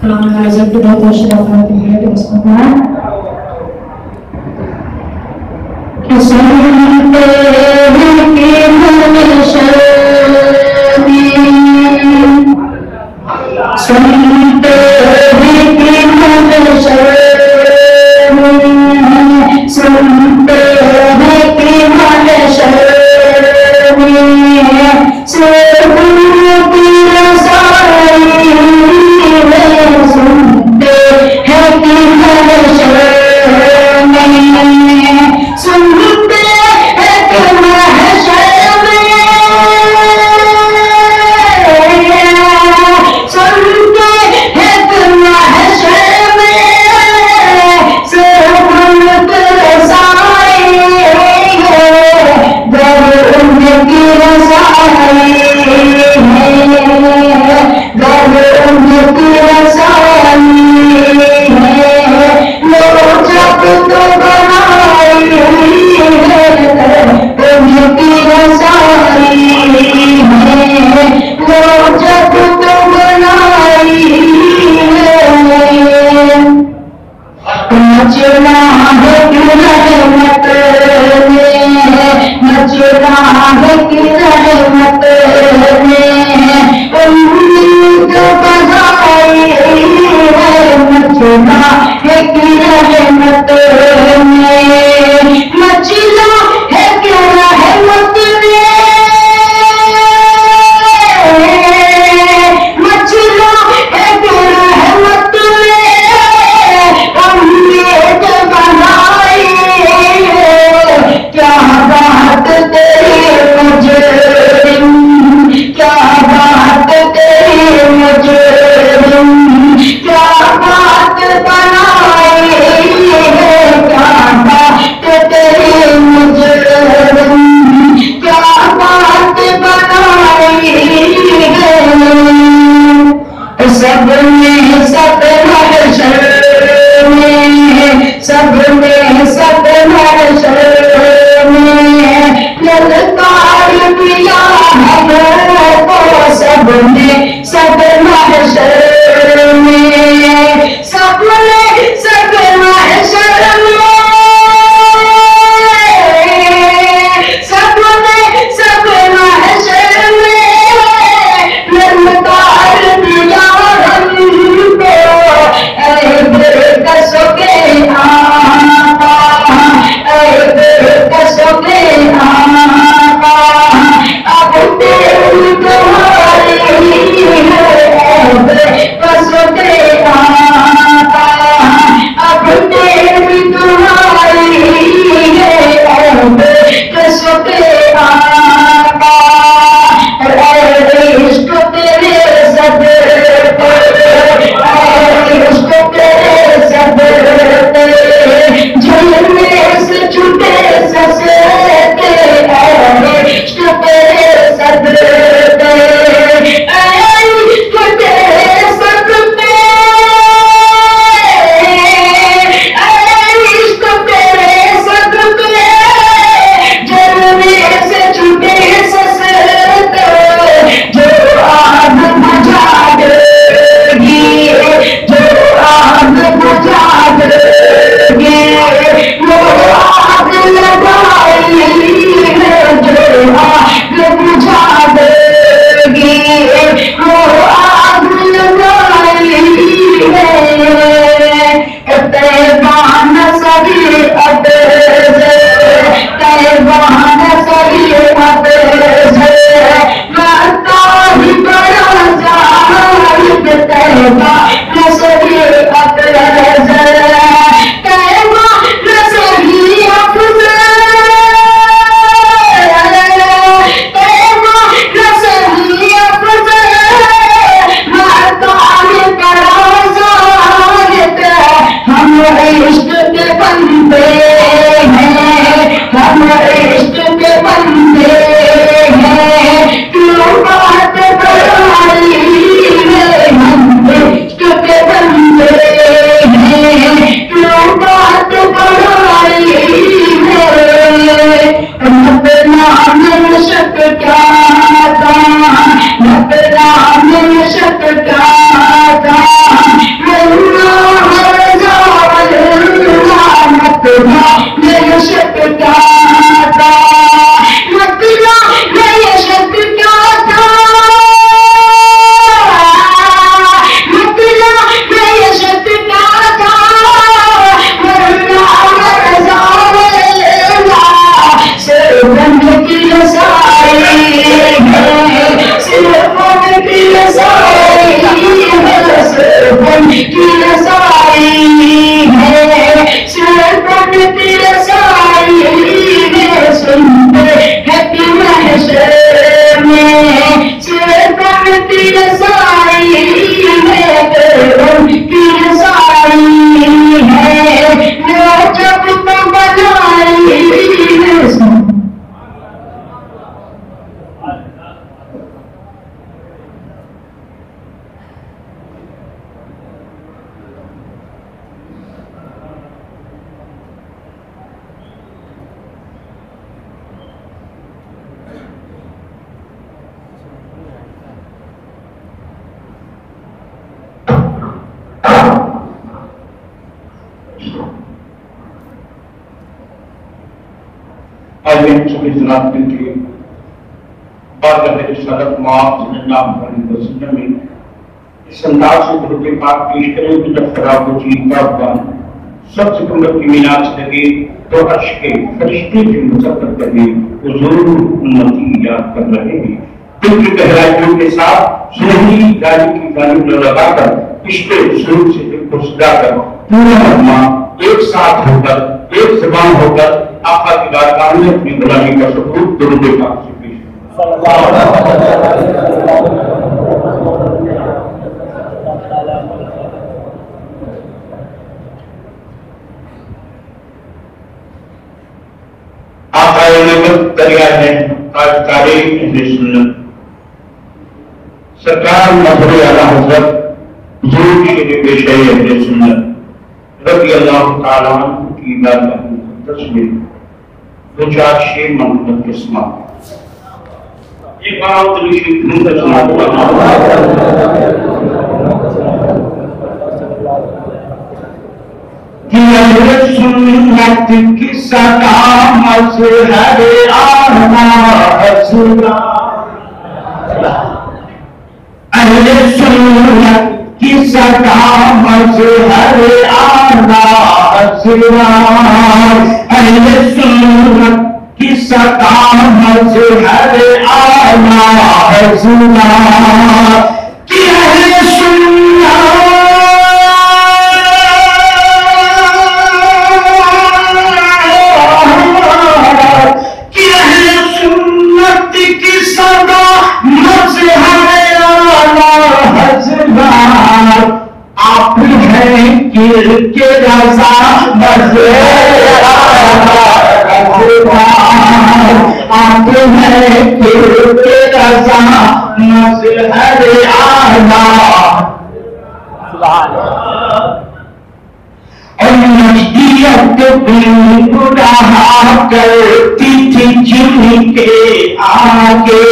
Azab kita tersyarakat di Bismillah. Kesanate hati manusyami, sante hati manusyami, sante hati manusyami, sebelum dirasai. Sunte hati manusyami, sunte hati manusyami, sunte hati manusyami, sebelum terasai dari umat dirasai, dari umat dirasai. آئیے سبھی جناب کے بارگاہ رسالت معاف صلی اللہ علیہ وسلم میں اس انداز سے درود پاک پیش کریں کہ جب خراب و چیتا ہوا سب سے کمرت کی مینار سے لگے تو عرش کے فرشتے بھی مذکر کرنے حضور امتی یاد کر رہے ہیں دل کی گہرائیوں کے ساتھ سنہری گاڑی کی جانب لگا کر عشق سرور سے دل کو سجا کر پورا مجمع ایک ساتھ ہو کر ایک زبان ہو کر آقا کی بارگاہ میں اپنی غلامی کا ثبوت درود پاک سے پیش آقا نعمت دریا ہے تاجدار اہل سنت سرکار مظہر اعلیٰ حضرت حضور شریف پیشہ اہل سنت رضی اللہ تعالیٰ عنہ کی بارگاہ مقدس میں دو چار شعر محمد کے سماعت یہ بات رشید نمبر اہل سنت کی صدا مظہر اعلیٰ حضرت اہل سنت کی صدا مظہر اعلیٰ حضرت اہل سنت کی صدا مظہر اعلیٰ حضرت کہ اہل سنت آپ ہیں گر کے رضا مظہر آپ ہیں گر کے رضا مظہر اعلیٰ اور مجدیت گناہ کرتی تھی جن کے آگے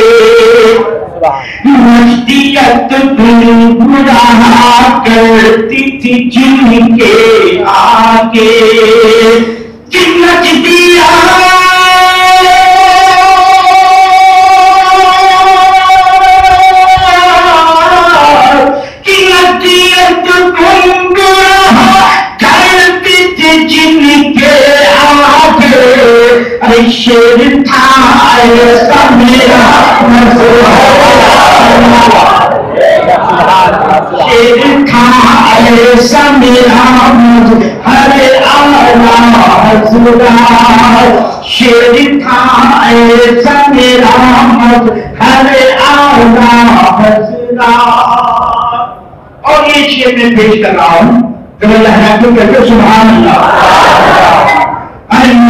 مجدیت گناہ کرتی تھی جن کے آگے جن مجدیت کی مجدیت گناہ کرتی تھی جن کے آگے ارے شیر تھا ایسا میرا شیر تھا ایسا میرا مظہر اعلیٰ حضرت شیر تھا ایسا میرا مظہر اعلیٰ حضرت اور یہ شیر میں پیش کر رہا ہوں کہ اللہ کو کہتے سبحان اللہ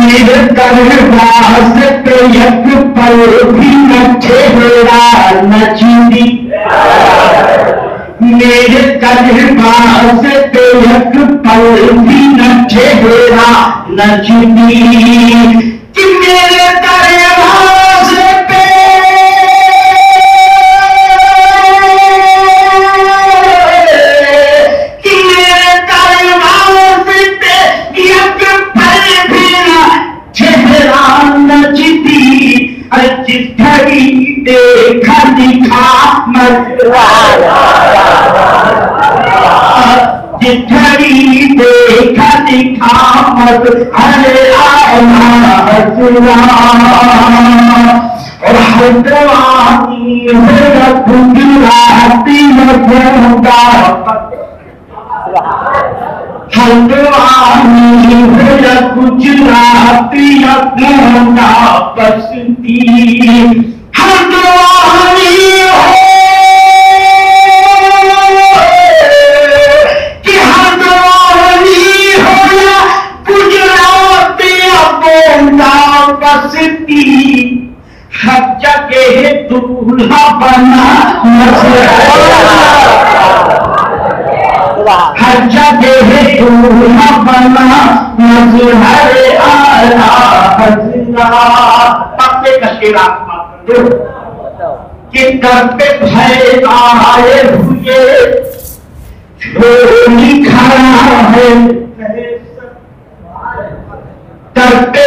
میرے درواز پہ یک پل بھی نہ ٹھہرا نہ چیندی میرے درواز پہ یک پل بھی نہ ٹھہرا نہ چیندی کہ میرے درواز پہ جس گھڑی دیکھا دکھا مظہر جس گھڑی دیکھا دکھا مظہر اعلیٰ حضرت اور حضرانی ہے گجراتی مجھوڑا حلوانی ہے گجراتی مجھوڑا بستی حلوانی ہو کہ حلوانی ہو یا گجراتی مجھوڑا بستی ہر جگہ دولہا بنا ہر جگہ دولہا بنا مظہر اعلیٰ حضرت پتے کا شیر آسمان دو کہ در پہ بھائی آئے ہوئے چھوڑی کھڑا ہے در پہ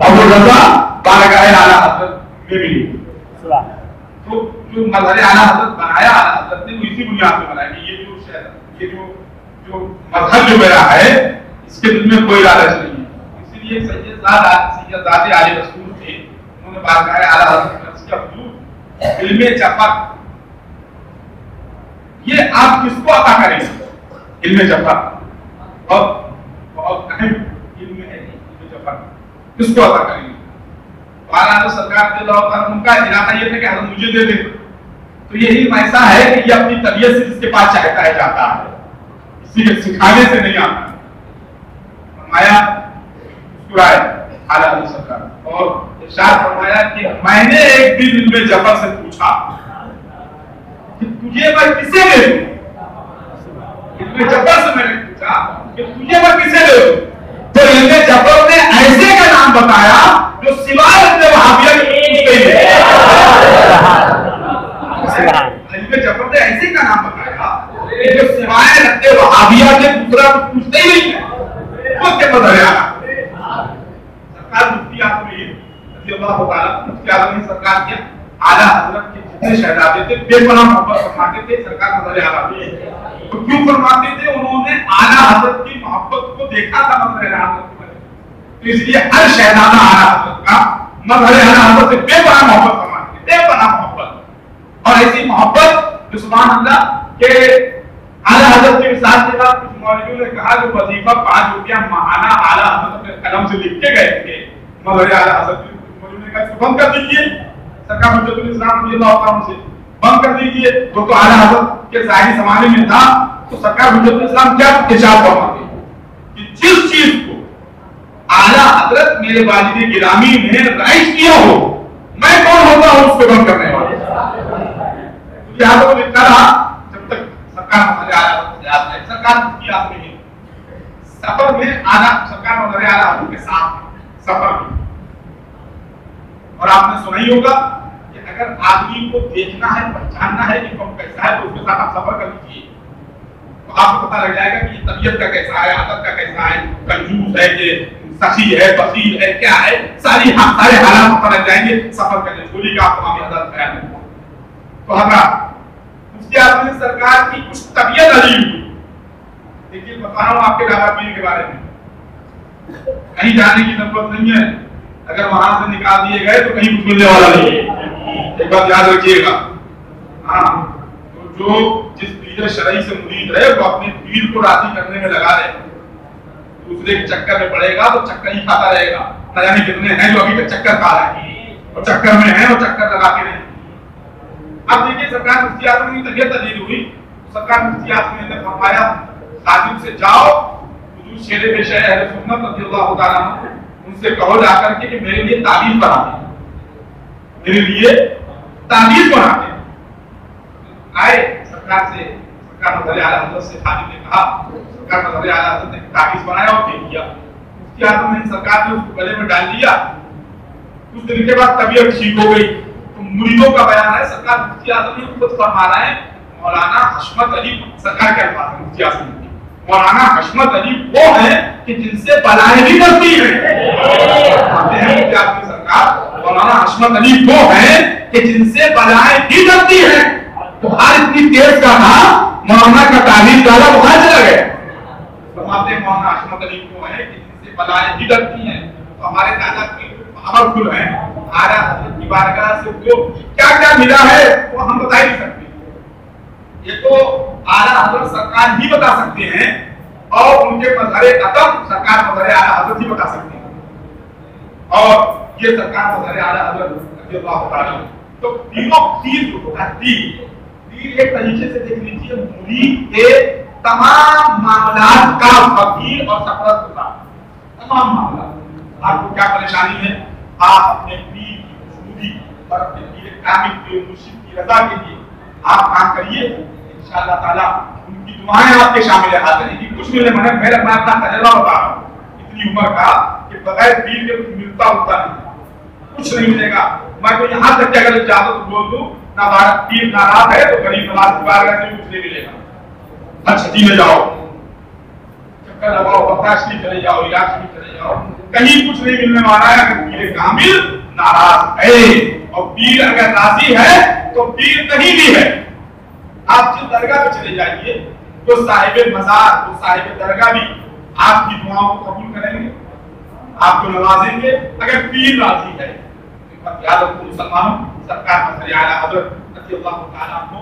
ابو رضا بارگاہ اعلیٰ حضرت میں ملی. تو جو مظہر اعلیٰ حضرت بنایا اعلیٰ حضرت نے وہ اسی بنیاد پہ بنایا کہ یہ جو مذہب جو میرا ہے اس کے دل میں کوئی لالچ نہیں ہے. اسی لیے سیدزاد عالی رسول تھے, انہوں نے بارگاہ اعلیٰ حضرت میں اس کا وجود علم جفر, یہ آپ کس کو عطا کریں گے؟ علم جفر بہت اہم علم ہے. علم جفر کس کو عطا کریں گے؟ اعلیٰ سرکار رضی اللہ عنہ ان کا ارادہ یہ تھا کہ حضرت مجھے دے دیں. تو یہ علم ایسا ہے کہ یہ اپنی طبیعت سے جس کے پاس چاہتا ہے جاتا ہے, کسی کے سکھانے سے نہیں آتا. فرمایا مسکرائے اعلیٰ سرکار اور ارشاد فرمایا کہ میں نے ایک دن علم جفر سے پوچھا کہ تجھے میں کسے دے دوں. علم جفر سے میں نے پوچھا کہ تجھے میں کسے دے دوں, تو علم جفر نے ایسے کا نام بتایا جو سوائے اپنے وہابیہ کی پوچھتے ہی ہے. علم جفر نے ایسے کا نام بتایا جو سوائے اپنے وہابیہ کے دوسرا پوچھتے ہی نہیں ہے. خود کے مظہر اعلیٰ سرکار مفتی اعظم رضی اللہ تعالیٰ مفتی اعظم سرکار کے اعلیٰ حضرت کے جتنے شہزادے تھے بے پناہ محبت فرماتے تھے. سرکار مظہر اعلیٰ تو کیوں فرماتے تھے؟ انہوں نے اعلیٰ حضرت کی محبت کو دیکھا تھا مظہر اعلیٰ حضرت کو, تو اس لیے ہر شہزادہ اعلیٰ حضرت کا مظہر اعلیٰ حضرت سے بے پناہ محبت فرماتے تھے, بے پناہ محبت. اور ایسی محبت جو سبحان اللہ کہ اعلیٰ حضرت کی مثال کے ساتھ کچھ مولویوں نے کہا جو وظیفہ 5 روپیہ ماہانہ اعلیٰ حضرت اپنے قلم سے لکھ کے گئے تھے مظہر اعلیٰ حضرت نے مولویوں نے کہا اس کو بند کر دیجیے. سرکار حجت الاسلام رضی اللہ عنہ سے بند کر دیجیے. وہ تو اعلیٰ حضرت کے ظاہری زمانے میں تھا, تو سرکار حجت الاسلام کیا ارشاد فرماتے ہیں کہ جس چیز کو اعلیٰ حضرت میرے والد گرامی نے رائج کیا ہو, میں کون ہوتا ہوں اس کو بند کرنے والا. لہٰذا وہ لکھتا رہا جب تک سرکار مظہر اعلیٰ حضرت سے یاد ہے. سرکار مفتی اعظم میں سفر میں اعلیٰ سرکار مظہر اعلیٰ حضرت کے ساتھ سفر میں, اور آپ نے سنا ہی ہوگا کہ اگر آدمی کو دیکھنا ہے, پہچاننا ہے کہ کون کیسا ہے, تو اس کے ساتھ آپ سفر کر لیجیے تو آپ کو پتہ لگ جائے گا کہ یہ طبیعت کا کیسا ہے, عادت کا کیسا ہے, کنجوس ہے کہ سخی ہے, بخیل ہے, کیا ہے, سارے حالات پتہ لگ جائیں گے سفر کرنے. گولی کا آپ تمام حضرت خیال ہے. تو حضرات مفتی اعظم سرکار کی کچھ طبیعت عجیب ہوئی. دیکھیے بتا رہا ہوں آپ کے دادا پیر کے بارے میں, کہیں جانے کی ضرورت نہیں ہے. اگر وہاں سے نکال دیے گئے تو کہیں کچھ ملنے والا نہیں ہے, ایک بات یاد رکھیے گا. ہاں, تو جو جس پیر شرعی سے مرید ہے وہ اپنے پیر کو راضی کرنے میں لگا رہے, دوسرے کے چکر میں پڑے گا تو چکر ہی کھاتا رہے گا. نہ جانے کتنے ہیں جو ابھی تک چکر کھا رہے ہیں اور چکر میں ہیں اور چکر لگا کے رہے. اب دیکھیے سرکار مفتی اعظم کی طبیعت عجیب ہوئی. سرکار مفتی اعظم نے فرمایا خادم سے جاؤ حضور شیر پیشہ اہل سنت رضی اللہ تعالیٰ عنہ ان سے کہو جا کر کے کہ میرے لیے تعویذ بنا دیں, میرے لیے تعویذ بنا دیں. آئے سرکار سے, سرکار مظہر اعلیٰ حضرت سے خادم نے کہا, سرکار مظہر اعلیٰ حضرت نے تعویذ بنایا اور دے دیا. مفتی اعظم نے سرکار نے اس کو گلے میں ڈال دیا. کچھ دن کے بعد طبیعت ٹھیک ہو گئی. مریدوں کا بیان ہے, سرکار مفتی اعظم نے خود فرما رہا ہے مولانا حشمت علی, سرکار کے الفاظ ہیں مفتی اعظم کے, مولانا حشمت علی وہ ہیں کہ جن سے بلائیں بھی ڈرتی ہیں. سرکار مولانا حشمت علی وہ ہیں کہ جن سے بلائیں بھی ڈرتی ہیں. بخار اتنی تیز کا تھا مولانا کا تعویذ ڈالا بخار چلا گیا. فرماتے ہیں مولانا حشمت علی وہ ہیں کہ جن سے بلائیں بھی ڈرتی ہیں. تو ہمارے دادا کی پاورفل ہیں, اعلیٰ حضرت کی بارگاہ سے جو کیا کیا ملا ہے وہ ہم بتا ہی نہیں سکتے. یہ تو اعلیٰ حضرت سرکار ہی بتا سکتے ہیں اور ان کے مظہر عطم سرکار مظہر اعلیٰ حضرت ہی بتا سکتے ہیں. اور یہ سرکار مظہر اعلیٰ حضرت رضی اللہ تعالیٰ. تو تینوں تیر جو ہوتا ہے, تیر ایک طریقے سے دیکھ لیجیے مرید کے تمام معاملات کا وکیل اور سفرت ہوتا ہے. تمام معاملات, آپ کو کیا پریشانی ہے, آپ اپنے پیر کی خوشنودی اور اپنے پیر کامل کی مرشد کی رضا کے لیے آپ کام کریے. انشاءاللہ تعالیٰ ان کی دعائیں آپ کے شامل ہاتھ رہیں گی. کچھ نہیں, میں اپنا تجربہ بتا رہا ہوں اتنی عمر کا کہ بغیر پیر کے کچھ ملتا ہوتا نہیں, کچھ نہیں ملے گا. میں تو یہاں تک کہ اگر اجازت بول دوں نہ پیر ناراض ہے تو غریب نواز کی بارگاہ سے کچھ نہیں ملے گا. اچھا جی میں جاؤ, چکر لگاؤ, برداشت نہیں چلے جاؤ, علاج نہیں چلے جاؤ, کہیں کچھ نہیں ملنے والا ہے اگر پیر کامل ناراض ہے، اور پیر اگر راضی ہے تو پیر کہیں بھی ہے۔ آپ جس درگاہ پہ چلے جائیے تو صاحب مزار، تو صاحب درگاہ بھی آپ کی دعاؤں کو قبول کریں گے، آپ کو نوازیں گے اگر پیر راضی ہے۔ یاد رکھو مسلمانوں، سرکار مظہر اعلیٰ حضرت رضی اللہ تعالیٰ عنہ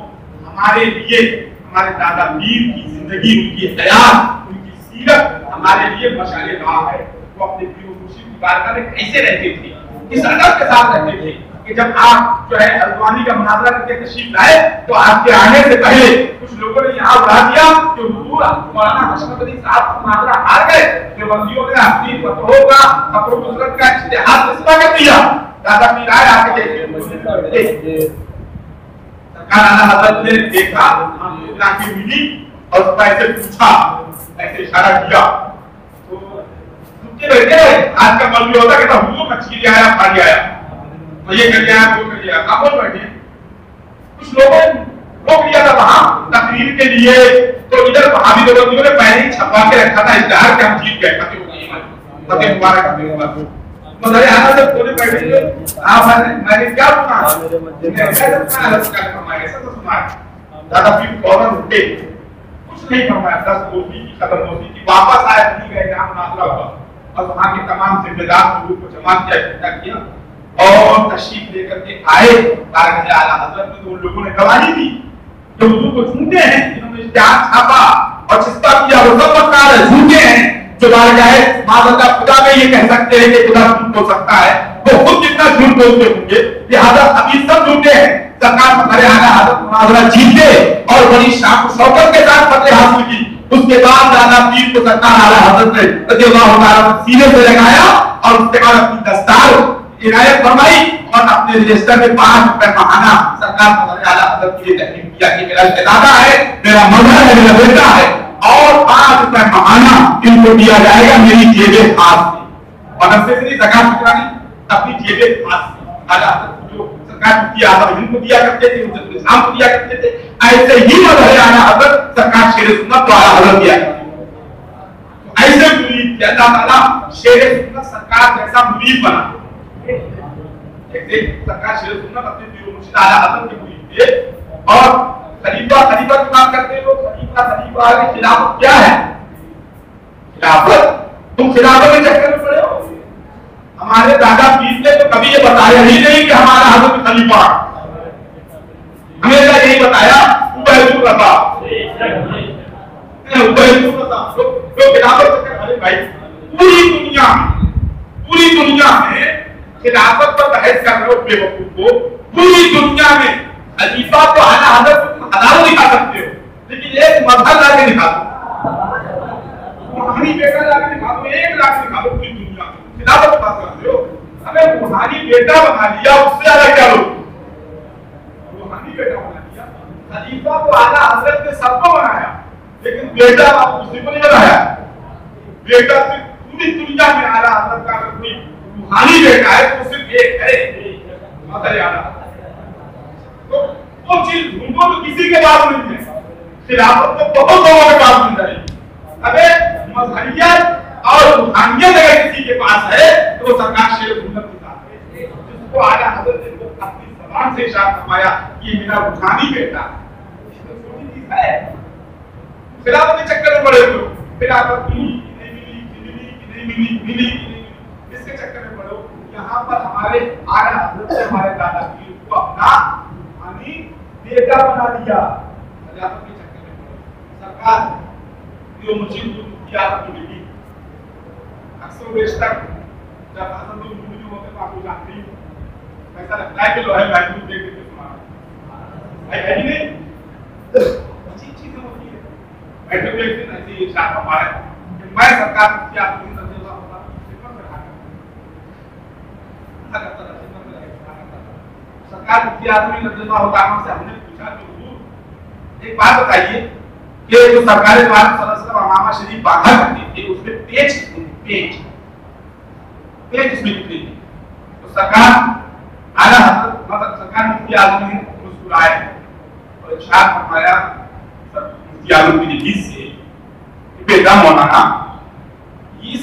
ہمارے لیے، ہمارے دادا پیر کی زندگی، ان کی حیات، ان کی سیرت ہمارے لیے مشعل راہ ہے۔ وہ اپنے پیر و مرشد کی بارگاہ میں کیسے رہتے تھے، کس ادب کے ساتھ رہتے تھے کہ جب آپ جو ہے الوانی کا مناظرہ کر کے تشریف لائے تو آپ کے آنے سے پہلے کچھ لوگوں نے یہاں بڑھا دیا کہ حضور مولانا حشمت علی صاحب کا مناظرہ ہار گئے، دیوبندیوں نے اپنی فتحوں کا، اپنی نصرت کا اشتہار رسوا کر دیا۔ دادا پیر آئے آ کے دیکھے، سرکار اعلیٰ حضرت نے دیکھا، کی ملی اور اس کا ایسے پوچھا، ایسے اشارہ کیا تو رکے بیٹھے۔ آج کا مولوی ہوتا کہتا حضور مچھلی لے آیا، پھاڑی آیا، تو یہ کر دیا، وہ کر دیا، آپ بول بیٹھے۔ کچھ لوگوں نے روک لیا تھا وہاں تقریر کے لیے، تو ادھر وہابی دیوبندیوں نے پہلے ہی چھپا کے رکھا تھا اشتہار کہ ہم جیت گئے، فتح ہو گئی، فتح مبارک، فتح مبارک۔ مگر یہاں سے پورے بیٹھے ہوئے، میں نے کیا سنا، ایسا تو سنا ہے۔ دادا پیر فوراً اٹھے، کچھ نہیں فرمایا، 10 موسیقی کی ختم موسیقی، واپس آئے، نہیں گئے جہاں مناظرہ ہوا، اور وہاں کے تمام ذمہ دار لوگوں کو جمع کیا، اکٹھا کیا اور تشریف لے کر کے آئے بارگاہ اعلیٰ حضرت میں۔ تو ان لوگوں نے گواہی دی جو حضور کو جھوٹے ہیں، جنہوں نے اشتہار چھاپا اور چسپا کیا، وہ سب مکار ہے، جھوٹے ہیں۔ جو بارگاہ معاذاللہ خدا میں یہ کہہ سکتے ہیں کہ خدا جھوٹ بول سکتا ہے، وہ خود جتنا جھوٹ بولتے ہوں گے، لہٰذا ابھی سب جھوٹے ہیں۔ سرکار مظہر اعلیٰ حضرت مناظرہ جیتے اور بڑی شان و شوکت کے ساتھ فتح حاصل کی۔ اس کے بعد دادا پیر کو سرکار اعلیٰ حضرت نے رضی اللہ تعالیٰ سینے سے لگایا اور اس کے بعد اپنی دستار عنایت فرمائی اور اپنے رجسٹر میں 5 روپے ماہانہ سرکار مظہر اعلیٰ حضرت کے لیے تحریر کیا کہ میرا دادا ہے، میرا مظہر ہے، میرا بیٹا ہے، اور 5 روپے ماہانہ ان کو دیا جائے گا میری جیب خاص سے، اور نفسے سے نہیں، زکات فطرہ نہیں، اپنی جیب خاص سے۔ اعلیٰ حضرت جو سرکار مفتی اعظم ہند کو دیا کرتے تھے، حجت الاسلام کو دیا کرتے تھے، ایسے ہی مظہر اعلیٰ حضرت سرکار شیر سنت کو اعلیٰ حضرت دیا کرتے تھے۔ ایسے مرید کہ اللہ تعالیٰ شیر سنت سرکار جیسا مرید بنا، ایک سرکار شیر سنت اپنے پیر و مرشد اعلیٰ حضرت کے مرید تھے۔ اور خلیفہ کی بات کرتے ہیں لوگ، خلیفہ کی خلافت کیا ہے؟ خلافت، تم خلافت کے چکر میں پڑے ہو۔ ہمارے دادا پیر نے تو کبھی یہ بتایا ہی نہیں کہ ہمارا حضرت خلیفہ، ہمیشہ یہی بتایا عبید الرضا، جو خلافت کے ارے بھائی پوری دنیا میں خلافت پر بحث کر رہے ہو بے وقوف کو، پوری دنیا میں خلیفہ کو اعلیٰ حضرت ہزاروں دکھا سکتے ہو، لیکن ایک مظہر لا کے دکھا دو، روحانی بیٹا لا کے دکھا دو، 1 لاکھ دکھا دو پوری دنیا میں، خلافت کی بات کرتے ہو۔ ہمیں روحانی بیٹا بنا لیا، اس سے زیادہ کیا لوگ، روحانی بیٹا بنا لیا۔ خلیفہ کو اعلیٰ حضرت نے سب کو بنایا، لیکن بیٹا آپ کسی کو نہیں بنایا۔ بیٹا صرف پوری دنیا میں اعلیٰ حضرت کا اگر کوئی روحانی بیٹا ہے تو صرف ایک ہے، مظہر اعلیٰ حضرت۔ تو وہ چیز ڈھونڈو تو کسی کے پاس نہیں ہے، خلافت تو بہت لوگوں کے پاس مل جائے گی۔ ابھی مظہریت اور روحانیت اگر کسی کے پاس ہے تو وہ سرکار شیر سنت کے ساتھ ہے، جس کو اعلیٰ حضرت نے اپنی زبان سے ارشاد فرمایا یہ میرا روحانی بیٹا ہے۔ خلافت کے چکر میں پڑے ہوئے، خلافت ملی، اس کے چکر میں پڑو۔ یہاں پر ہمارے اعلیٰ حضرت سے ہمارے دادا پیر کو اپنا بیٹا بنا دیا، خلافت کے چکر میں پڑو۔ سرکار جو مجھے مفتی اعظم کی ملی، اکثر و بیشتر جب حضرت موجود ہوتے تو آپ کو جانتے ہی ایسا لگتا ہے کہ لوہے محفوظ دیکھ کے سنا ہے نہیں، اچھی چیزیں ہوتی ہے، بیٹھے ہوئے ایک دن ایسی ارشاد فرما رہے ہیں کہ میں سرکار مفتی اعظم ہند رضی اللہ عنہ کی خدمت میں رہا کرتا تھا۔ سرکار مفتی اعظم ہند رضی اللہ عنہ سے ہم نے پوچھا کہ حضور ایک بات بتائیے کہ جو سرکار دو عالم صلی اللہ علیہ وسلم امامہ شریف باندھا کرتی تھی اس میں پیچ اس میں کتنی تھی؟ تو سرکار اعلیٰ حضرت مطلب سرکار مفتی اعظم ہند مسکرائے اور ارشاد فرمایا مفتی اعظم کی حدیث سے کہ بیٹا مولانا اس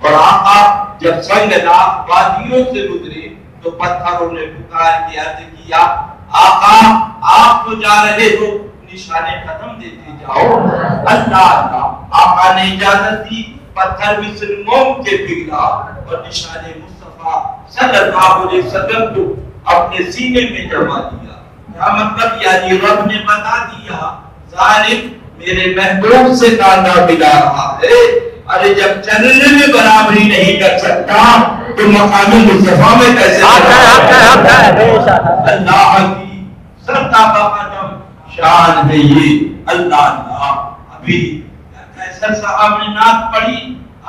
اور آقا جب سنگلاخ وادیوں سے گزرے تو پتھروں نے پکار کے عرض کیا آقا آپ تو جا رہے ہو نشانے قدم دیتے جاؤ. اللہ اللہ آقا نے اجازت دی. پتھر مثل موم کے پگھلا اور نشان مصطفیٰ صلی اللہ علیہ وسلم کو اپنے سینے میں جما دیا. کیا مطلب؟ یعنی رب نے بتا دیا ظالم میرے محبوب سے نانا ملا رہا ہے. ارے جب چلنے میں برابری نہیں کر سکتا تو مقام مصطفیٰ میں کیسے؟ اللہ کی سرتا قدم شان ہے یہ. اللہ اللہ ابھی کیسر صاحب نے نعت پڑھی.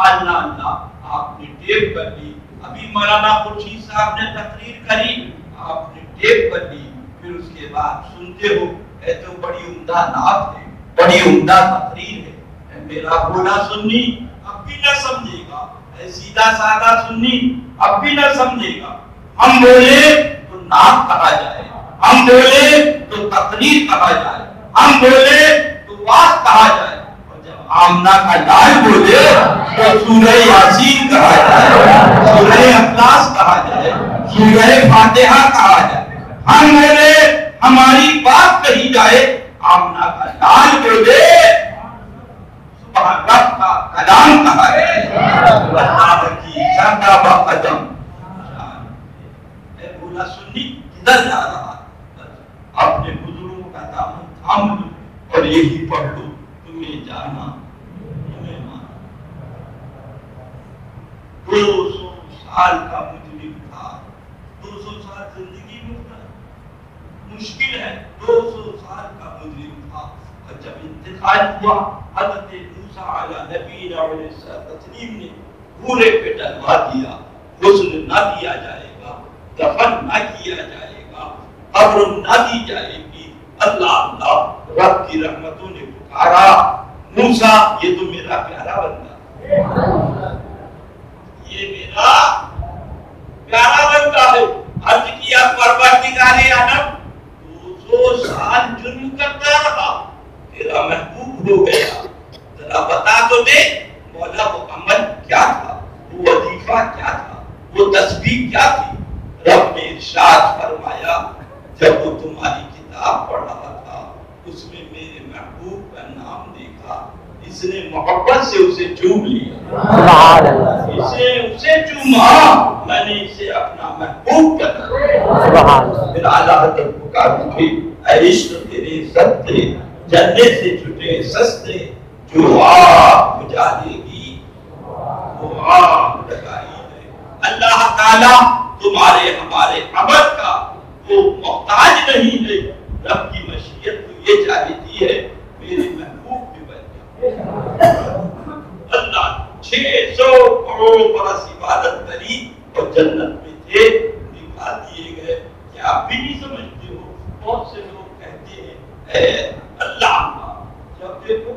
اللہ اللہ آپ نے ٹیپ کر لی. ابھی مولانا خورشید صاحب نے تقریر کری آپ نے ٹیپ کر لی. پھر اس کے بعد سنتے ہو اے تو بڑی عمدہ نعت ہے بڑی عمدہ تقریر ہے. میرا بولا سنی اب بھی نہ سمجھے گا. سیدھا سادہ سنی اب بھی نہ سمجھے گا. ہم بولے تو نعت کہا جائے, ہم بولے تو تقریر کہا جائے, ہم بولے تو واعظ کہا جائے. آمنہ کا لال بولے تو سورہ یاسین کہا جائے, سورہ اخلاص کہا جائے, سورہ فاتحہ کہا جائے. ہم بولے ہماری بات کہی جائے. آمنہ کا لال بولے سبحان رب کا کلام کہا جائے. اللہ کی سرتا قدم اے بولا سنی کدھر جا رہا؟ اپنے بزرگوں کا دامن تھام لو اور یہی پڑھ لو تمہیں جانا 200 سال کا مجرم تھا. 200 سال زندگی مشکل ہے. 200 سال کا مجرم تھا اور جب انتقال ہوا حضرت موسیٰ علیہ نبی علیہ السلام نے پورے پہ ڈلوا دیا. غسل نہ دیا جائے گا, دفن نہ کیا جائے گا, قبر نہ دی جائے گی. اللہ اللہ رب کی رحمتوں نے پکارا موسیٰ یہ تو میرا پیارا بندہ, یہ میرا پیارا بندہ ہے. عرض کیا پروردگار عالم 200 سال جرم کرتا رہا تیرا محبوب ہو گیا. ذرا بتا تو دے مولا وہ عمل کیا تھا, وہ وظیفہ کیا تھا, وہ تسبیح کیا تھی. رب نے ارشاد فرمایا جب وہ تمہاری کتاب پڑھ رہا تھا اس میں میرے محبوب کا نام دیکھا, اس نے محبت سے اسے چوم لیا. اسے چوما, میں نے اسے اپنا محبوب کہا. پھر اعلیٰ حضرت پکار اٹھی اے عشق تیرے سستے جننے سے چھٹے سستے, جو آگ بجھا دے گی وہ آگ لگائی ہے. اللہ تعالیٰ تمہارے ہمارے عمل کا وہ محتاج نہیں ہے. رب کی مشیت تو یہ چاہتی ہے میرے محبوب بھی بن جائے. اللہ 600 کروڑ برس عبادت کری اور جنت میں تھے نکال دیے گئے. کیا آپ بھی نہیں سمجھتے ہو؟ بہت سے لوگ کہتے ہیں اے اللہ جب دیکھو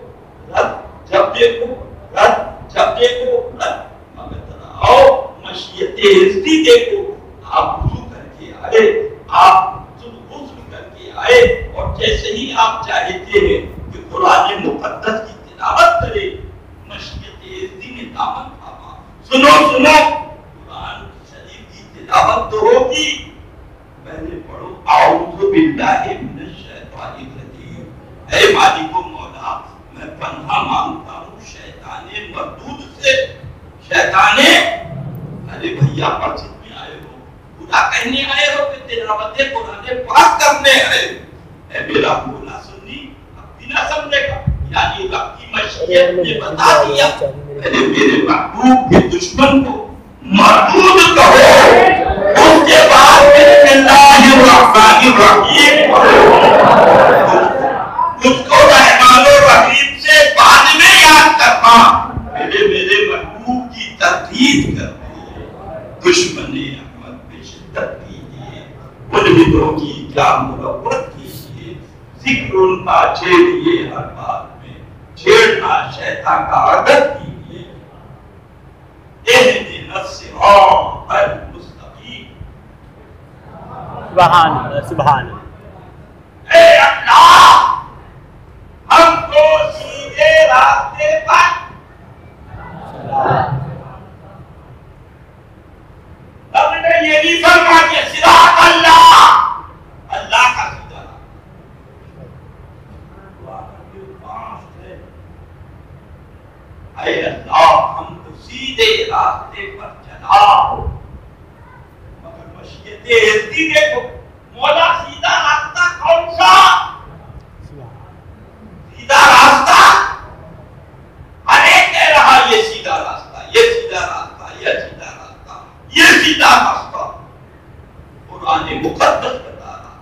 رد, جب دیکھو رد, جب دیکھو رد. مگر ذرا آؤ مشیت عزتی دیکھو. آپ وضو کر کے آئے, آپ غسل کر کے آئے اور جیسے ہی آپ چاہتے ہیں کہ قرآن مقدس کی تلاوت کرے مشیت عزتی نے دامن تھاما. سنو سنو قرآن شریف کی تلاوت تو ہوگی, پہلے پڑھو اعوذ باللہ من الشیطان الرجیم. اے مالک و مولا میں پناہ مانگتا ہوں شیطان مردود سے. شیطان ارے بھیا مسجد میں آئے ہو, خدا کہنے آئے ہو کہ تلاوت قرآن پاک کرنے آئے. اے میرا مولا سنی اب بھی نہ سمجھے گا. یعنی رب کی مشیت نے بتا دیا میرے محبوب کے دشمن کو مردود کہو, اس کے بعد بسم اللہ الرحمن الرحیم اس کو رحمان الرحیم سے بعد میں یاد کرنا. میرے محبوب کی تردید کرتے دشمن احمد پہ شدت کیجیے, ملحدوں کی کیا مربت کیجیے, ذکر ان کا چھیڑیے ہر بات میں, چھیڑنا شیطان کا عادت کیجیے. اہدنا الصراط المستقیم. سبحان اللہ سبحان اللہ. اے اللہ ہم کو سیدھے راستے پر راستے پر چلا، مگر مشیت عزتی دیکھو مولا سیدھا راستہ کون سا؟ سیدھا راستہ ہر ایک کہہ رہا یہ سیدھا راستہ، یہ سیدھا راستہ، یہ سیدھا راستہ، یہ سیدھا راستہ۔ قرآن مقدس بتا رہا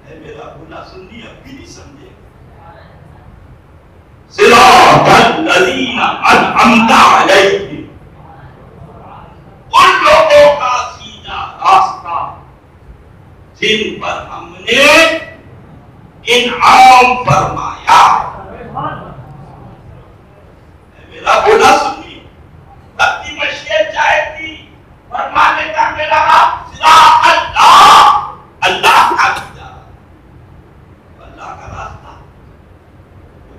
ہے میرا گناہ سنی اب بھی نہیں سمجھے۔ صراط الذین انعمت علیہم، ان لوگوں کا سیدھا راستہ جن پر ہم نے انعام فرمایا۔ میرا گناہ سنی اپنی مشیت چاہے تھی فرمانے کا میرا صراط اللہ، اللہ کا سیدھا اللہ کا راستہ،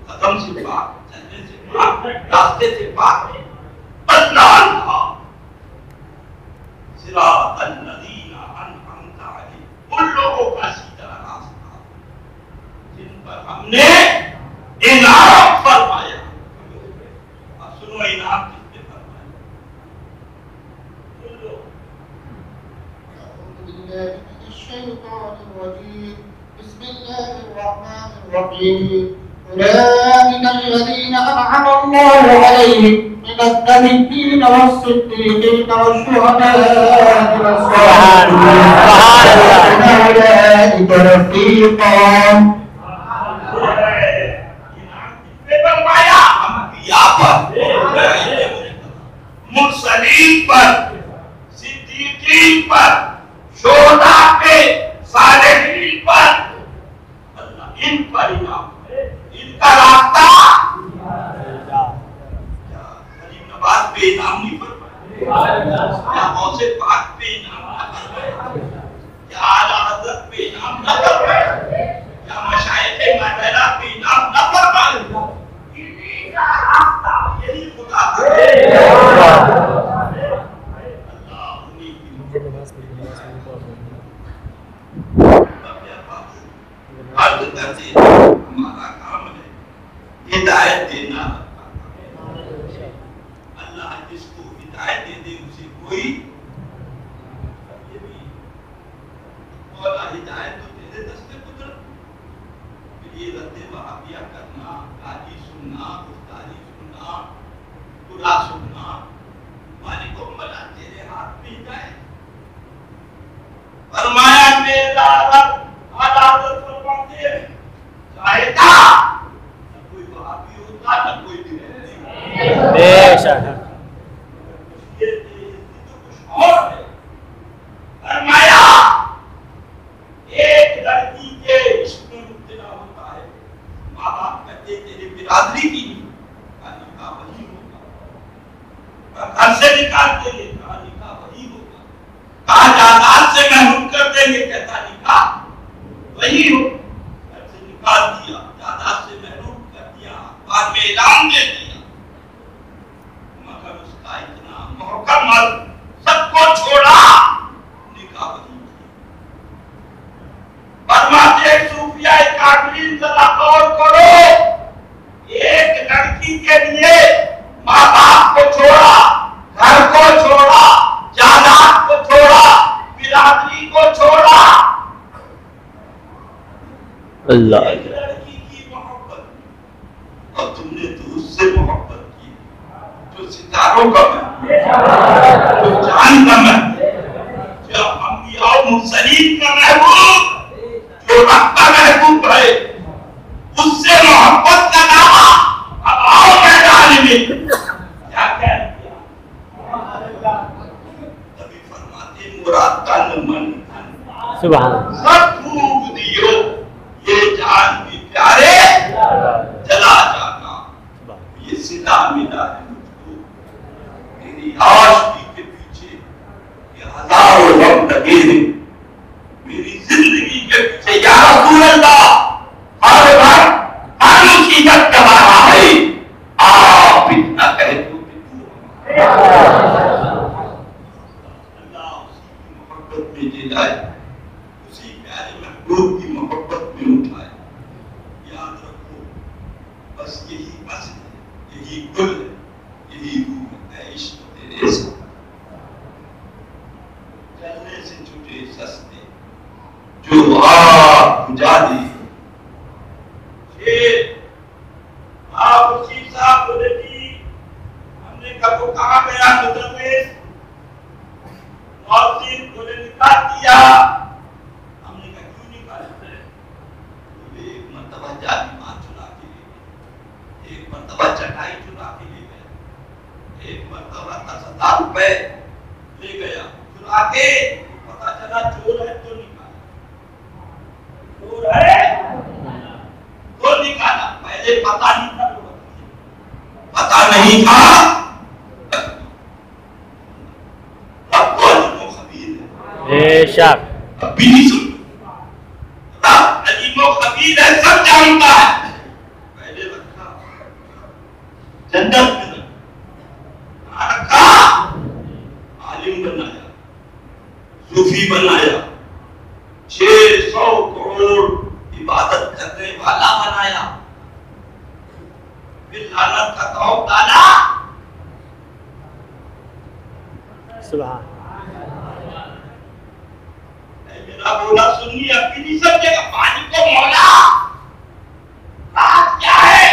قدم سے پاک، چلنے سے پاک، راستے سے پاک اللہ اللہ۔ صراط الذین انعمت علیہم، ان لوگوں کا سیدھا راستہ جن پر ہم نے انعام فرمایا۔ سنو انعام کس نے فرمایا؟ أعوذ بالله من الشيطان الرجيم. بسم الله الرحمن الرحيم. أولئك الذين أنعم الله عليهم من النبيين والصديقين والشهداء والصالحين أولئك رفيقا. مرسلین پر، صدیقین پر، شہداء پہ، صالحین پر، اللہ ان پر انعام ہے۔ ان کا راستہ غریب نواز پہ انعام نہیں فرمایا، یا غوث پاک پہ انعام نہ فرمایا، یا اعلیٰ حضرت پہ انعام نہ فرمایا، یا مشائخ محلہ پہ انعام نہ فرمایا۔ انہی کا راستہ، یہی خدا ہمارا کام ہے ہدایت دینا۔ اللہ جس کو ہدایت دے دے اسے کوئی مولا ہدایت تو دے دے دستے قدرت، پھر یہ رد وہابیہ کرنا، قاضی سننا، گفتاری سننا، برا سننا، مالک و مولا تیرے ہاتھ میں ہدایت۔ فرمایا میرا رب عدالت فرماتے ہیں چاہتا نہ کوئی وہابی ہوتا نہ کوئی دیوبندی، بے شک یہ تو کچھ اور ہے۔ فرمایا ایک لڑکی کے عشق میں مبتلا ہوتا ہے، ماں باپ کہتے تیرے برادری کی کا نکاح وہی ہوگا، گھر سے نکال دیں گے کہا نکاح وہی ہوگا، کہا جائیداد سے محروم کر دیں گے کہتا نکاح وہی ہو۔ گھر سے نکال دیا، جائیداد سے محروم کر دیا، بعد میں اعلان دے دیا، مگر اس کا اتنا محکم سب کو چھوڑا، نکاح وہی کیا۔ فرماتے ہیں صوفیاء کاملین ذرا غور کرو، ایک لڑکی کے لیے ماں باپ کو چھوڑا، گھر کو چھوڑا، جائیداد کو چھوڑا، برادری کو چھوڑا، اللہ ایک لڑکی کی محبت، اور تم نے تو اس سے محبت کی جو ستاروں کا محبوب، جو جان کا محبوب، جو انبیاء و مرسلین کا محبوب، جو رب کا محبوب ہے، اس سے محبت کا نامہ اب آؤ میدان میں کیا کہہ دیا؟ نبی فرماتے مراد تن من دھن سبحان اللہ، سب پھونک دیو، یہ جان بھی پیارے چلا جانا، یہ صدا ملا ہے مجھ کو میری عاشقی کے پیچھے، یہ ہزاروں وقت لگے ہیں میری زندگی کے پیچھے۔ یا رسول اللہ ہر وقت ہر مصیبت کا بارہ ہے، آپ اتنا کہہ دو کہ تو اللہ اسی کی محبت میں جلائے، اسی پیارے جلنے سے چھوٹے سستے جو آپ بجھا دے. آپ اسی صاحب بولے جی ہم نے کب کو کہاں گیا مدرس مؤذن بولے نکال دیا. ہم نے کہا کیوں نکال دیا؟ بولے ایک مرتبہ جالی ماں چلا کے لے گئے, ایک مرتبہ چٹائی چلا کے لے گئے, ایک مرتبہ 10,000 روپے لے گیا چلا کے. پتا چلا چور ہے تو نکالا, چور ہے تو نکالا. پہلے پتا نہیں تھا, پتا نہیں تھا. اب تو علیم و خبیر ہے, بے شک. اب بھی نہیں سن, اب علیم و خبیر ہے, سب جانتا ہے. پہلے رکھا جنت میں رکھا, عالم بنایا, صوفی بنایا, 600 کروڑ عبادت کرنے والا بنایا, پھر لعنت کا توق ڈالا. سبحان میرا بولا سنی اب بھی نہیں سمجھے گا. پانی کو مولا بات کیا ہے,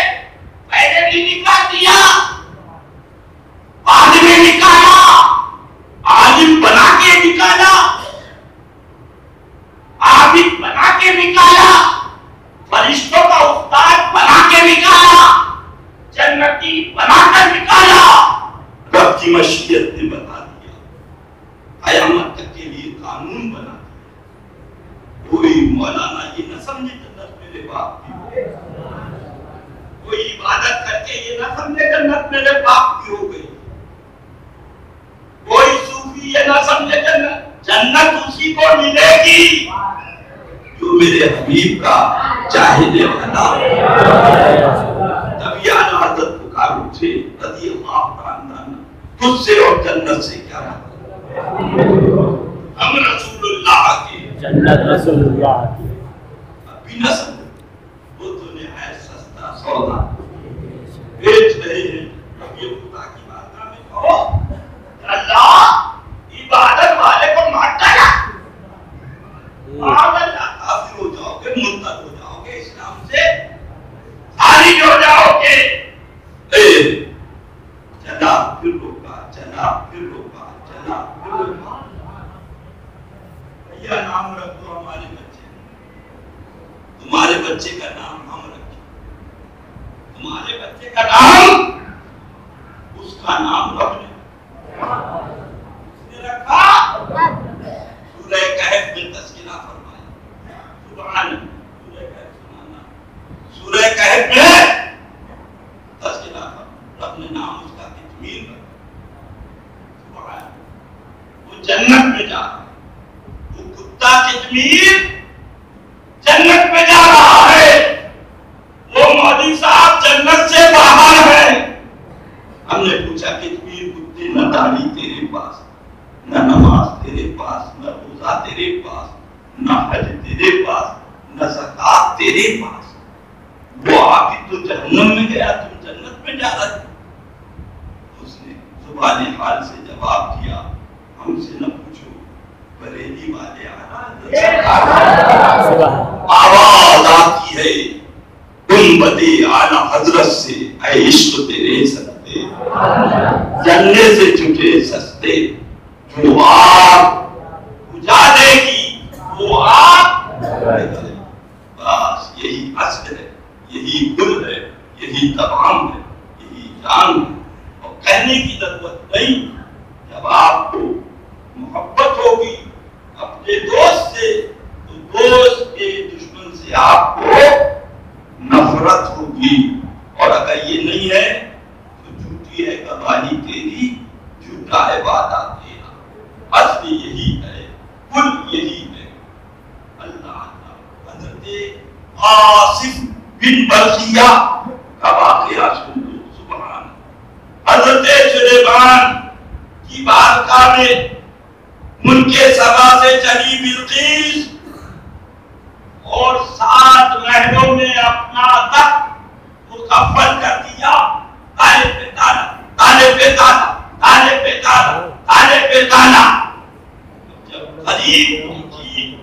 پہلے بھی نکال دیا بعد میں نکالا, عالم بنا کے نکالا, عابد بنا کے نکالا, فرشتوں کا استاد بنا کے نکالا, جنتی بنا کر نکالا. رب کی مشیت نے بتا دیا, قیامت تک کے لیے قانون بنا دیا. کوئی مولانا یہ نہ سمجھے جنت میرے باپ کی, کوئی عبادت کر کے یہ نہ سمجھے جنت میرے باپ کی ہو گئی, کوئی صوفی یہ نہ سمجھے جنت اسی کو ملے گی جو میرے حبیب کا چاہنے والا. تب اعلیٰ حضرت پکار اٹھے رضی اللہ عنہ, تجھ سے اور جنت سے کیا مطلب, ہم رسول اللہ کے جنت رسول اللہ کی. ابھی نہ سمجھے, وہ تو نہایت سستا سودا بیچ رہے ہیں. اب یہ خدا کی بارگاہ میں کہو اللہ عبادت والے کو مارتا ہے, اللہ کافر ہو جاؤ گے, مرتد ہو جاؤ گے, اسلام سے خارج ہو جاؤ گے. چلا پھر روکا, چلا پھر روکا, چلا پھر روکا. بھیا نام رکھ دو ہمارے بچے, تمہارے بچے کا نام ہم رکھیں, تمہارے بچے کا نام اس کا نام رکھ لیں. اس نے رکھا سورہ کہف میں تذکرہ فرمایا. سبحان اللہ, سورہ کہف سنانا, سورہ کہف میں تذکرہ فرمایا, رب نے نام اس کا کتمیر رکھا. سبحان اللہ, وہ جنت میں جا رہا ہے, وہ کتا کتمیر جنت میں جا رہا ہے, وہ مولوی صاحب جنت سے باہر ہے. ہم نے پوچھا کتمیر کتے, نہ داڑھی تیرے پاس, نہ نماز تیرے پاس, نہ روزہ تیرے پاس, نہ حج تیرے پاس, نہ زکات تیرے پاس. وہ عابد تو جہنم میں گیا, تم جنت میں جا رہے. اس نے زبان حال سے جواب دیا, ہم سے نہ پوچھو, بریلی والے آواز آتی ہے گنبد اعلیٰ حضرت سے, اے عشق تیرے سستے, جننے سے چھوٹے سستے, جو آگ بجھا دے گی وہ آگ. بس یہی اصل ہے, یہی گل ہے, یہی تمام ہے, یہی جان ہے. اور کہنے کی ضرورت نہیں, جب آپ کو محبت ہوگی اپنے دوست سے تو دوست کے دشمن سے آپ کو نفرت ہوگی. اور اگر یہ نہیں ہے تو جھوٹی ہے گواہی تیری, جھوٹا ہے وعدہ تیرا. اصل یہی ہے, کل یہی ہے. اللہ حضرت آصف بن برقیہ کا واقعہ سن لو. سبحان. حضرت سلیمان کی بارگاہ میں ملک سبا سے چلی بلقیس اور 7 محلوں میں اپنا تخت مکفل کر دیا. تالے پہ تالا, تالے پہ تالا, تالے پہ تالا. جب قریب پہنچی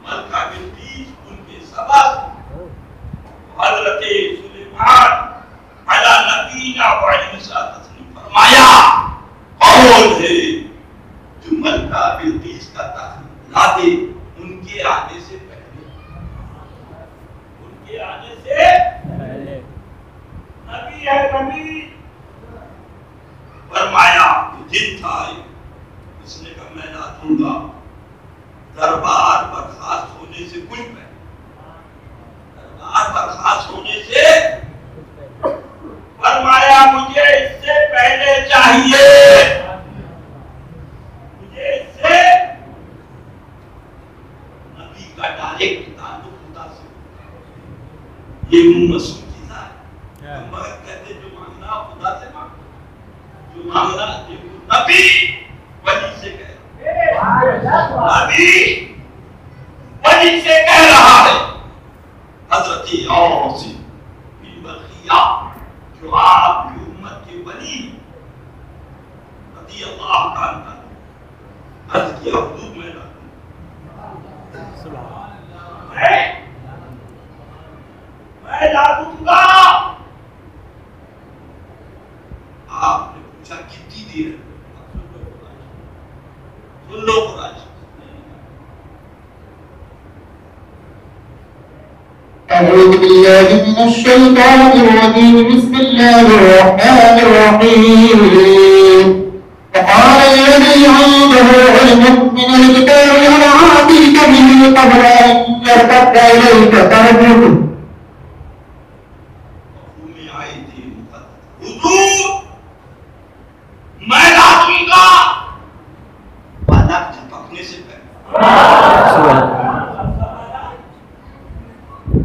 ملکہ بلقیس ان کے سبب حضرت سلیمان علی نبینا و علیہ الصلوۃ فرمایا کون ہے جو ملکہ بلقیس کا تخت لا دے ان کے آنے سے پہلے. ان کے آنے سے نبی ہے نبی. فرمایا جن تھا اس نے کہا میں نہ دوں گا. دربار برخاست ہونے سے کچھ پہلے دربار برخاست ہونے سے فرمایا مجھے اس سے پہلے چاہیے. مجھے اس سے نبی کا ڈائریکٹ تعلق خدا سے. یہ مسعود کی ذات ہے. مگر کہتے جو مانگنا خدا سے مانگنا جو مانگنا نبی ولی سے کہہ نبی ولی سے کہہ رہا ہے. حضرت اوس بن بلخیہ جو آپ کی امت کے ولی رضی اللہ عنہ عرض کیا حضور میں لا دوں گا. آپ نے پوچھا کتنی دیر ہے. سن لو قرآن. أعوذ بالله من الشيطان الرجيم بسم الله الرحمن الرحيم وقال الذي عنده علم من الكتاب أنا آتيك به قبل أن يرتد إليك طرفك. حضور میں لا دوں گا پالک جھپکنے سے پہلے.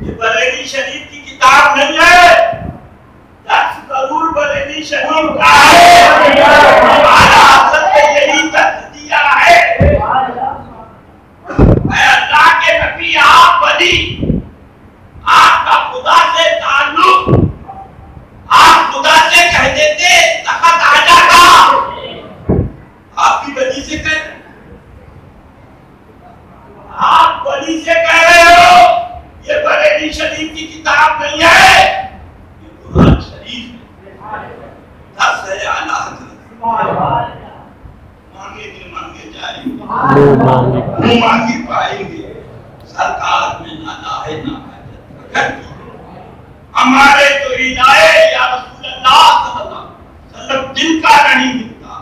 یہ بریلی شریف کی کتاب نہیں ہے. درس ضرور بریلی شریف کا ہے. ہمارا حضرت نے یہی درس دیا ہے. اے اللہ کے نبی آپ ولی آپ کا خدا سے تعلق آپ خدا سے کہہ دیتے تخت آ جاتا. آپ بھی ولی سے کہہ رہے آپ ولی سے کہہ رہے ہو. یہ بریلی شریف کی کتاب نہیں ہے. یہ قرآن شریف ہے. درس ہے اعلیٰ حضرت. مانگے دل مانگے جائیں گے منہ مانگی پائیں گے. سرکار میں نہ لاہے نہ حاجت. ہمارے تو ہدایت یا رسول اللہ صلی اللہ علیہ وسلم دل کا نہیں ملتا.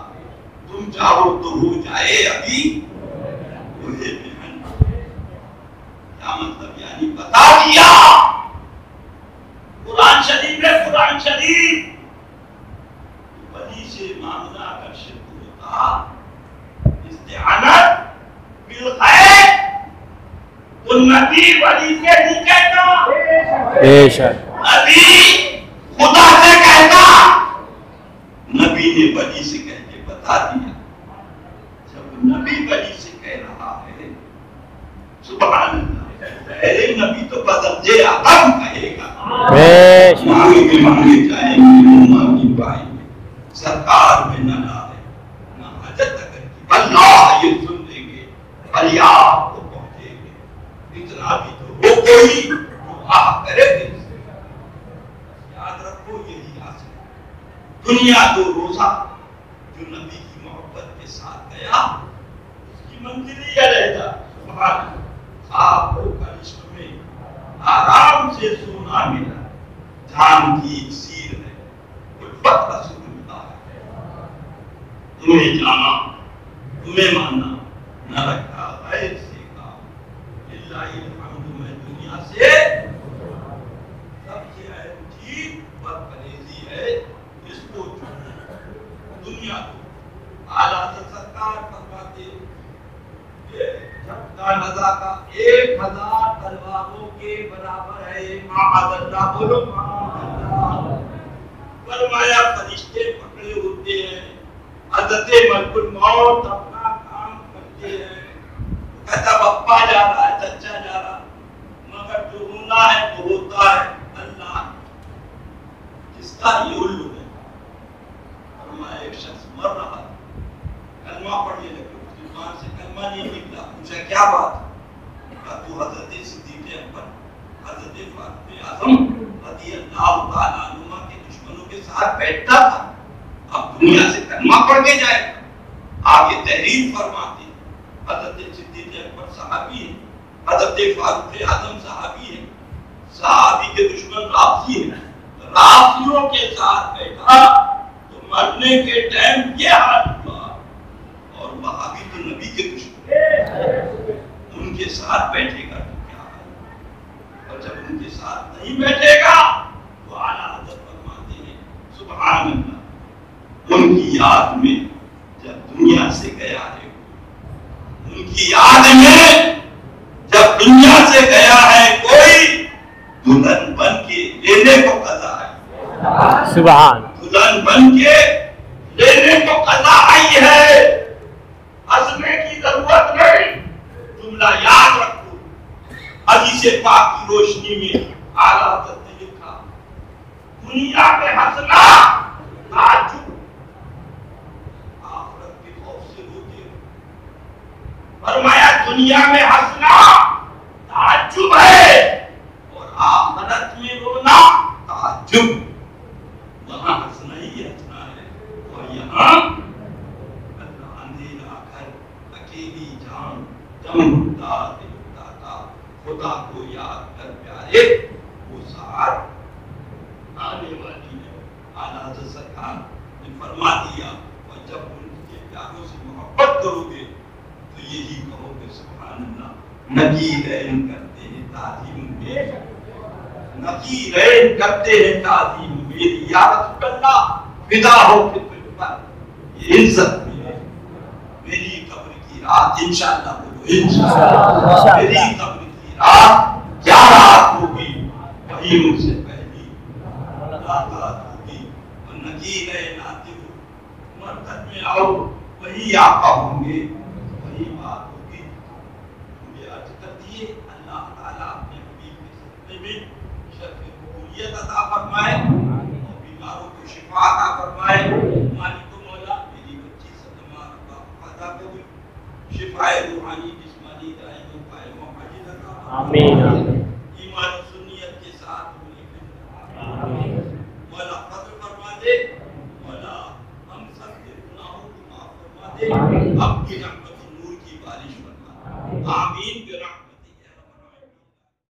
تم چاہو تو ہو جائے ابھی وہی بہن. کیا مطلب یعنی بتا دیا. قرآن شریف میں قرآن شریف ولی سے معاملہ اگر شرک ہوتا استعانت بالغیب تو نبی ولی سے نہیں کہتا. بے شک نبی خدا سے کہتا. نبی نے ولی سے کہہ کے بتا دیا. جب نبی ولی سے کہہ رہا ہے سبحان اللہ. پہلے نبی تو بدرجے اعظم کہے گا. بے شک مانگے مانگے جائیں گے منہ مانگی پائیں گے. سرکار میں نہ لاہے نہ حاجت اگر کی اللہ یہ سن لیں گے فریاد کو پہنچیں گے. اتنا بھی تو وہ کوئی جو آہ کرے گے. یاد رکھو یہی حاصل دنیا دو روزہ جو نبی کی محبت کے ساتھ گیا اس کی منزل ہی علیحدہ. سبحان اللہ. آپ کو کرشم میں آرام سے سونا ملا. جان کی اکسیر ہے الفت رسول اللہ ہے. تمہیں جانا تمہیں ماننا نہ رکھا غیر سے کا للہ الحمد. میں دنیا سے سب سے اہم چیز بدپریزی ہے. اس کو دنیا کو اعلیٰ سرکار فرماتے جھپکا نظا کا 1000 تلواروں کے برابر ہے. معاذ اللہ بولو معاذ اللہ. فرمایا فرشتے پکڑے ہوتے ہیں. حضرت ملک الموت اپنا کام کرتے ہیں. کہتا پپا جا رہا ہے چچا جا رہا مگر جو ہونا ہے وہ ہوتا ہے اللہ جس کا یہ علم ہے. فرمایا ایک شخص مر رہا کلمہ پڑھنے لگے زبان سے کلمہ نہیں نکلا پوچھا کیا بات کہا تو حضرت صدیق اکبر حضرت فاروق اعظم رضی اللہ تعالیٰ عنہ کے دشمنوں کے ساتھ بیٹھتا تھا اب دنیا سے کلمہ پڑھ کے جائے گا آگے تحریر فرماتے حضرت صدیق اکبر صحابی ہیں حضرت فاروق اعظم صحابی ہیں صحابی کے دشمن رافضی ہیں رافضیوں کے ساتھ بیٹھا تو مرنے کے ٹائم یہ حال ہوا اور وہابی تو نبی کے دشمن ان کے ساتھ بیٹھے گا تو کیا حال اور جب ان کے ساتھ نہیں بیٹھے گا تو اعلیٰ حضرت فرماتے ہیں سبحان اللہ ان کی یاد میں جب دنیا سے گیا ہے ان کی یاد میں جب دنیا سے گیا ہے کوئی دلہن بن کے لینے کو قضا آئی سبحان دلہن بن کے لینے کو قضا آئی ہے ہنسنے کی ضرورت نہیں جملہ یاد رکھو حدیث پاک کی روشنی میں اعلیٰ حضرت نے لکھا دنیا میں ہنسنا تعجب آخرت کے خوف سے روتے فرمایا دنیا میں ہنسنا تعجب ہے اور آخرت میں رونا تعجب وہاں ہنسنا ہی ہنسنا ہے اور یہاں اندھیرا گھر اکیلی جان دم ہوتا دل ہوتا تھا خدا کو یاد کر پیارے وہ ساتھ آنے والی ہے اعلیٰ حضرت سرکار نے فرما دیا اور جب ان کے پیاروں سے محبت کرو گے تو یہی کہو کہ سبحان اللہ نکیرین کرتے ہیں تعظیم میں نکیرین کرتے ہیں تعظیم میری یا رسول اللہ فدا ہو کہ تجھ پر یہ عزت میری قبر کی رات انشاءاللہ بولو انشاءاللہ میری قبر کی رات کیا رات ہوگی وہی مجھ سے پہلی ملاقات ہوگی اور نکیرین آتے ہو مرکز میں آؤ وہی آقا ہوں گے وہی بات ہوگی مجھے عرض کر دیے اللہ تعالیٰ اپنے حبیب کے صدقے میں شرف قبولیت عطا فرمائے اور بیماروں کو شفا عطا فرمائے مالک و مولا میری بچی صدمہ ربا عطا قبول شفائے روحانی جسمانی دائم و قائم و حاجد عطا آمین ایمان و سنیت کے ساتھ آمین مولا فضل فرما دے مولا ہم سب کے گناہوں کو معاف فرما دے اب کی رحمت نور کی بارش فرما آمین برحمت